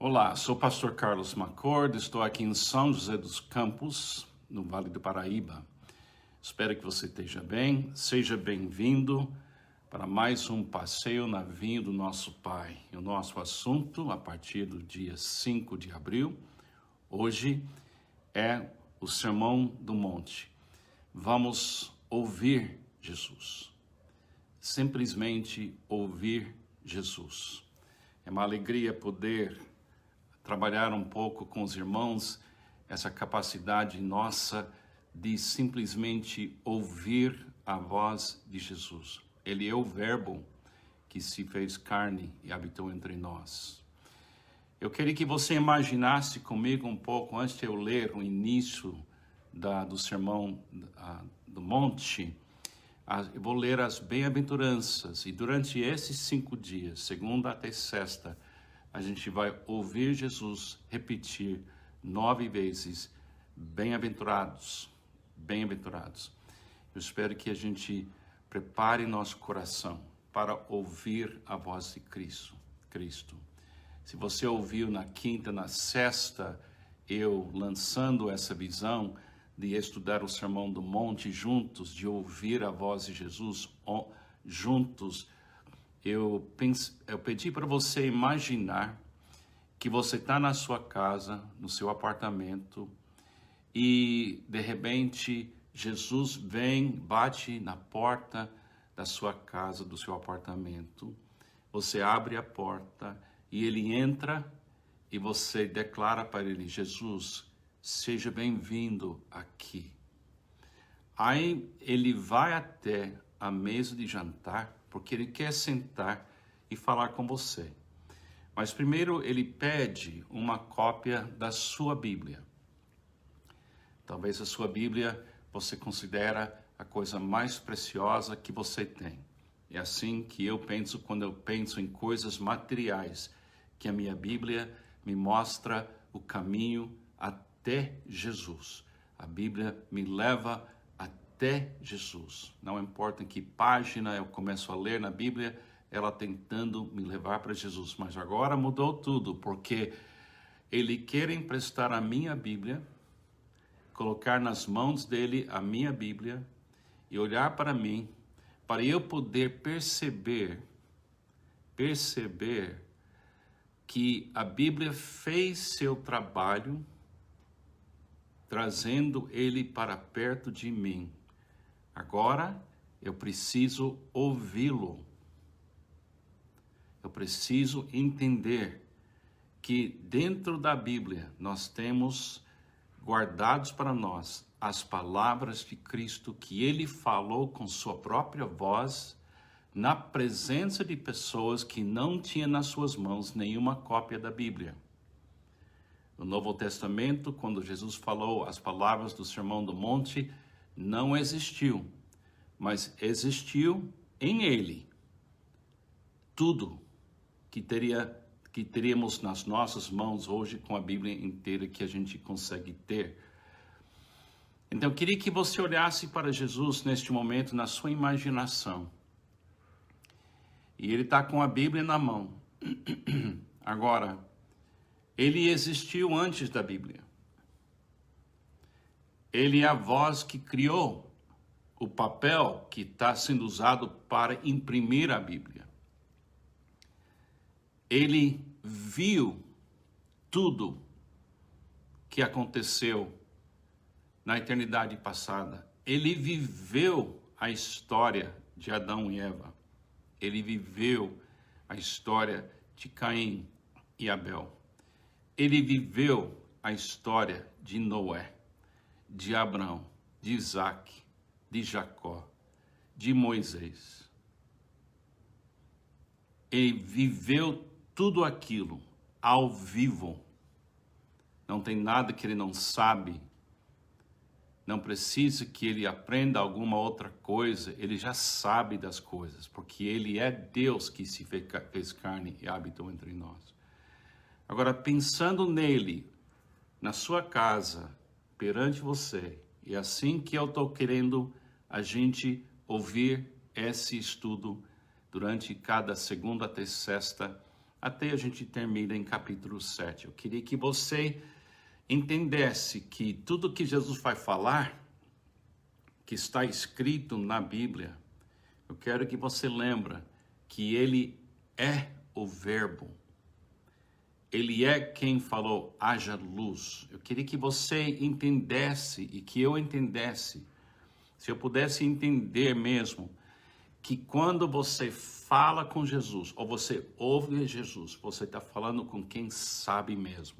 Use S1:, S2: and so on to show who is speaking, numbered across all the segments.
S1: Olá, sou o pastor Carlos Macord, estou aqui em São José dos Campos, no Vale do Paraíba. Espero que você esteja bem, seja bem-vindo para mais um passeio na vinha do nosso Pai. E o nosso assunto, a partir do dia 5 de abril, hoje é o Sermão do Monte. Vamos ouvir Jesus, simplesmente ouvir Jesus. É uma alegria poder trabalhar um pouco com os irmãos, essa capacidade nossa de simplesmente ouvir a voz de Jesus. Ele é o Verbo que se fez carne e habitou entre nós. Eu queria que você imaginasse comigo um pouco, antes de eu ler o início do Sermão do Monte, eu vou ler as bem-aventuranças, e durante esses 5 dias, segunda até sexta, a gente vai ouvir Jesus repetir 9 vezes, bem-aventurados, bem-aventurados. Eu espero que a gente prepare nosso coração para ouvir a voz de Cristo. Se você ouviu na quinta, na sexta, eu lançando essa visão de estudar o Sermão do Monte juntos, de ouvir a voz de Jesus juntos, eu pedi para você imaginar que você está na sua casa, no seu apartamento, e de repente Jesus vem, bate na porta da sua casa, do seu apartamento. Você abre a porta e ele entra e você declara para ele: Jesus, seja bem-vindo aqui. Aí ele vai até a mesa de jantar, porque ele quer sentar e falar com você. Mas primeiro ele pede uma cópia da sua Bíblia. Talvez a sua Bíblia você considera a coisa mais preciosa que você tem. É assim que eu penso quando eu penso em coisas materiais, que a minha Bíblia me mostra o caminho até Jesus. A Bíblia me leva até Jesus. Não importa em que página eu começo a ler na Bíblia, ela tentando me levar para Jesus. Mas agora mudou tudo, porque ele quer emprestar a minha Bíblia, colocar nas mãos dele a minha Bíblia e olhar para mim, para eu poder perceber que a Bíblia fez seu trabalho, trazendo ele para perto de mim. Agora eu preciso ouvi-lo. Eu preciso entender que dentro da Bíblia nós temos guardados para nós as palavras de Cristo que ele falou com sua própria voz, na presença de pessoas que não tinham nas suas mãos nenhuma cópia da Bíblia. No Novo Testamento, quando Jesus falou as palavras do Sermão do Monte, não existiu, mas existiu em ele tudo que teríamos nas nossas mãos hoje com a Bíblia inteira que a gente consegue ter. Então, eu queria que você olhasse para Jesus neste momento, na sua imaginação. E ele está com a Bíblia na mão. Agora, ele existiu antes da Bíblia. Ele é a voz que criou o papel que está sendo usado para imprimir a Bíblia. Ele viu tudo que aconteceu na eternidade passada. Ele viveu a história de Adão e Eva. Ele viveu a história de Caim e Abel. Ele viveu a história de Noé, de Abraão, de Isaac, de Jacó, de Moisés. Ele viveu tudo aquilo ao vivo. Não tem nada que ele não sabe. Não precisa que ele aprenda alguma outra coisa. Ele já sabe das coisas, porque ele é Deus que se fez carne e habitou entre nós. Agora, pensando nele, na sua casa, perante você, e assim que eu estou querendo a gente ouvir esse estudo durante cada segunda até sexta, até a gente termina em capítulo 7. Eu queria que você entendesse que tudo que Jesus vai falar, que está escrito na Bíblia, eu quero que você lembre que ele é o verbo. Ele é quem falou, haja luz. Eu queria que você entendesse e que eu entendesse, se eu pudesse entender mesmo, que quando você fala com Jesus, ou você ouve Jesus, você está falando com quem sabe mesmo,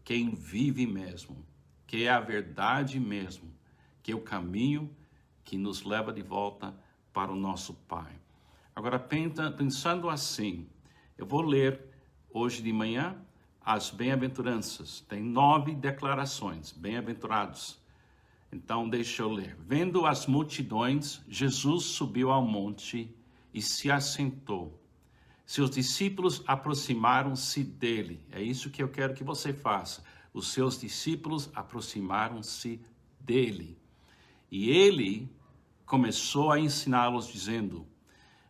S1: quem vive mesmo, que é a verdade mesmo, que é o caminho que nos leva de volta para o nosso Pai. Agora, pensando assim, eu vou ler hoje de manhã as bem-aventuranças. Tem 9 declarações, bem-aventurados. Então, deixa eu ler. Vendo as multidões, Jesus subiu ao monte e se assentou. Seus discípulos aproximaram-se dele. É isso que eu quero que você faça. Os seus discípulos aproximaram-se dele. E ele começou a ensiná-los, dizendo: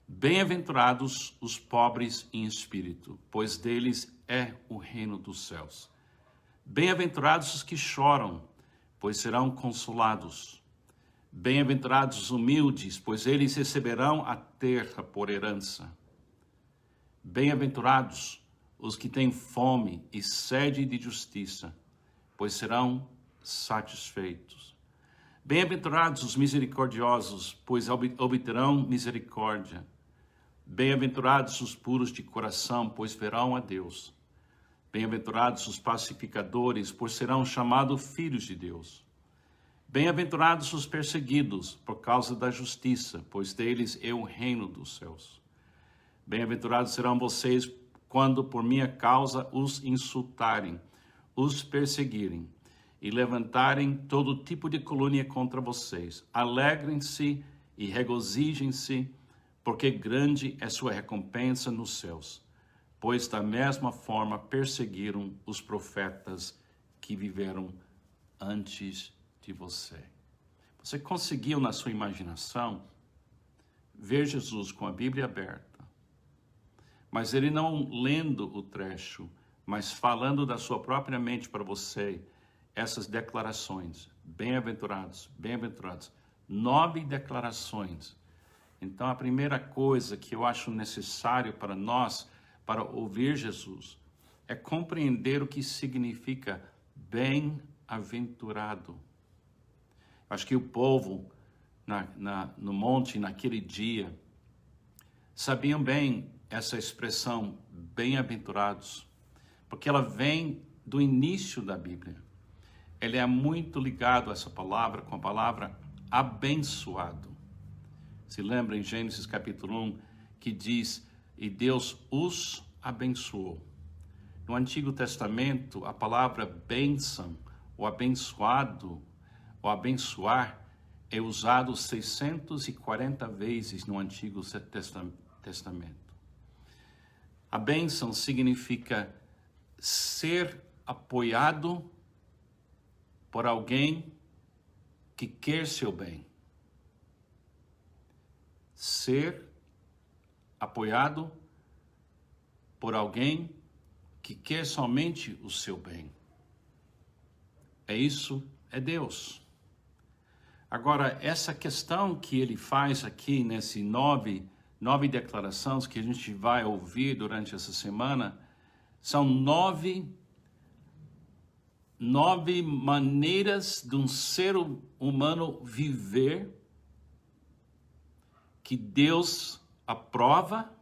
S1: bem-aventurados os pobres em espírito, pois deles é o reino dos céus. Bem-aventurados os que choram, pois serão consolados. Bem-aventurados os humildes, pois eles receberão a terra por herança. Bem-aventurados os que têm fome e sede de justiça, pois serão satisfeitos. Bem-aventurados os misericordiosos, pois obterão misericórdia. Bem-aventurados os puros de coração, pois verão a Deus. Bem-aventurados os pacificadores, pois serão chamados filhos de Deus. Bem-aventurados os perseguidos por causa da justiça, pois deles é o reino dos céus. Bem-aventurados serão vocês quando por minha causa os insultarem, os perseguirem e levantarem todo tipo de calúnia contra vocês. Alegrem-se e regozijem-se, porque grande é sua recompensa nos céus, pois da mesma forma perseguiram os profetas que viveram antes de você. Você conseguiu, na sua imaginação, ver Jesus com a Bíblia aberta, mas ele não lendo o trecho, mas falando da sua própria mente para você, essas declarações, bem-aventurados, bem-aventurados, 9 declarações. Então, a primeira coisa que eu acho necessário para nós, para ouvir Jesus, é compreender o que significa bem-aventurado. Acho que o povo no monte, naquele dia, sabiam bem essa expressão, bem-aventurados, porque ela vem do início da Bíblia. Ele é muito ligado a essa palavra com a palavra abençoado. Se lembra em Gênesis capítulo 1 que diz, e Deus os abençoou. No Antigo Testamento, a palavra bênção, ou abençoado, ou abençoar, é usado 640 vezes no Antigo Testamento. A bênção significa ser apoiado por alguém que quer seu bem. Ser apoiado por alguém que quer somente o seu bem. Isso é Deus. Agora, essa questão que ele faz aqui nesse nove declarações que a gente vai ouvir durante essa semana, são nove maneiras de um ser humano viver que Deus aprova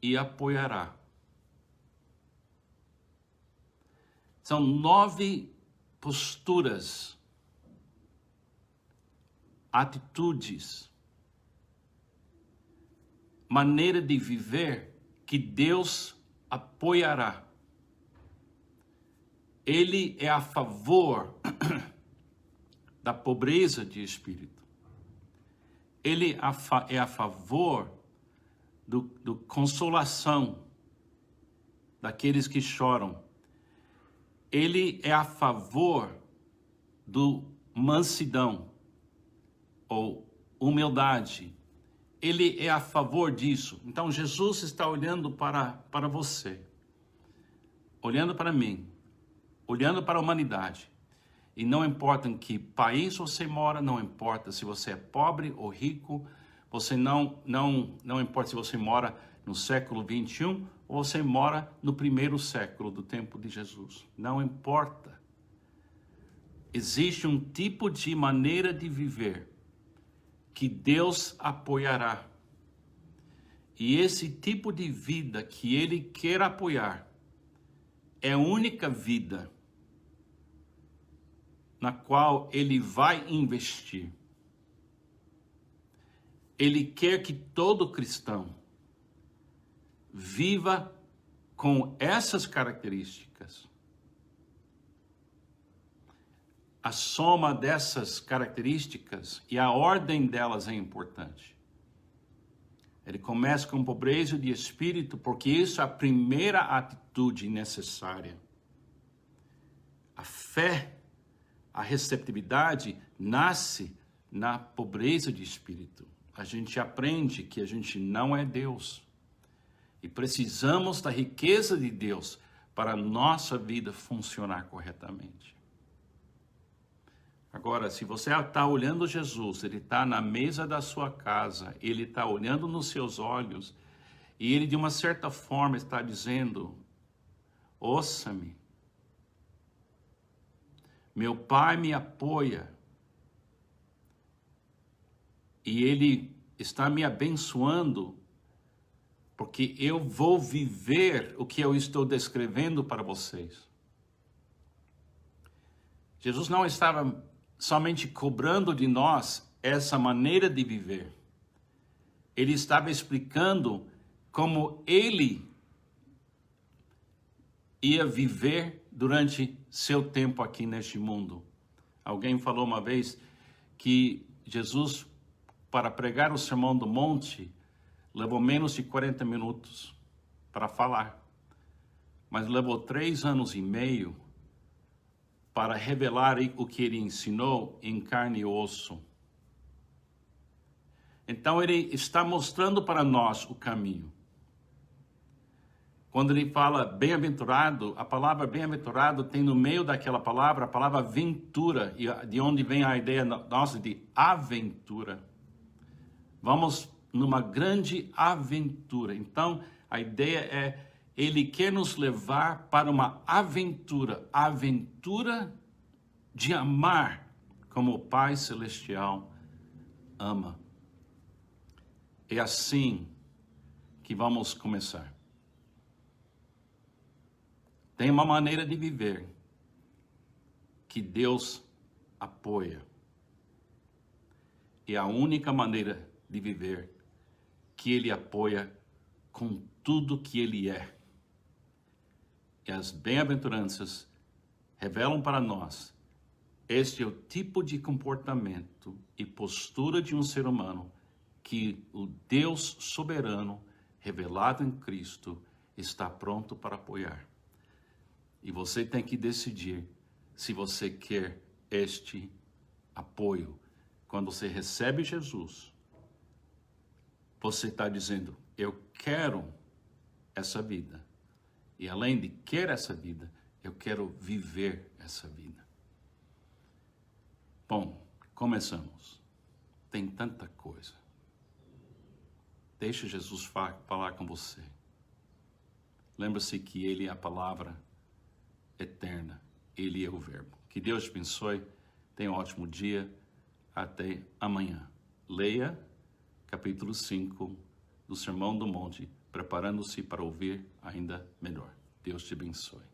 S1: e apoiará. São 9 posturas, atitudes, maneira de viver que Deus apoiará. Ele é a favor da pobreza de espírito. Ele é a favor do consolação daqueles que choram. Ele é a favor do mansidão ou humildade. ele é a favor disso. Então Jesus está olhando para você, olhando para mim, olhando para a humanidade. E não importa em que país você mora, não importa se você é pobre ou rico, você não importa se você mora no século 21 ou você mora no primeiro século do tempo de Jesus. Não importa. Existe um tipo de maneira de viver que Deus apoiará. E esse tipo de vida que Ele quer apoiar é a única vida na qual Ele vai investir. Ele quer que todo cristão viva com essas características. A soma dessas características e a ordem delas é importante. Ele começa com pobreza de espírito, porque isso é a primeira atitude necessária. A fé, a receptividade nasce na pobreza de espírito. A gente aprende que a gente não é Deus. E precisamos da riqueza de Deus para a nossa vida funcionar corretamente. Agora, se você está olhando Jesus, Ele está na mesa da sua casa, Ele está olhando nos seus olhos, e Ele de uma certa forma está dizendo, ouça-me, meu Pai me apoia, e Ele está me abençoando, porque eu vou viver o que eu estou descrevendo para vocês. Jesus não estava somente cobrando de nós essa maneira de viver. Ele estava explicando como Ele ia viver durante seu tempo aqui neste mundo. Alguém falou uma vez que Jesus, para pregar o Sermão do Monte, levou menos de 40 minutos para falar, mas levou 3 anos e meio para revelar o que ele ensinou em carne e osso. Então ele está mostrando para nós o caminho. Quando ele fala bem-aventurado, a palavra bem-aventurado tem no meio daquela palavra a palavra ventura, de onde vem a ideia nossa de aventura. Vamos numa grande aventura. Então, a ideia é, Ele quer nos levar para uma aventura, a aventura de amar como o Pai Celestial ama. É assim que vamos começar. Tem uma maneira de viver que Deus apoia. É a única maneira de viver que Ele apoia com tudo que Ele é. E as bem-aventuranças revelam para nós, este é o tipo de comportamento e postura de um ser humano que o Deus soberano, revelado em Cristo, está pronto para apoiar. E você tem que decidir se você quer este apoio. Quando você recebe Jesus, você está dizendo, eu quero essa vida. E além de querer essa vida, eu quero viver essa vida. Bom, começamos. Tem tanta coisa. Deixa Jesus falar com você. Lembra-se que Ele é a palavra eterna. Ele é o verbo. Que Deus te abençoe. Tenha um ótimo dia. Até amanhã. Leia capítulo 5 do Sermão do Monte, preparando-se para ouvir ainda melhor. Deus te abençoe.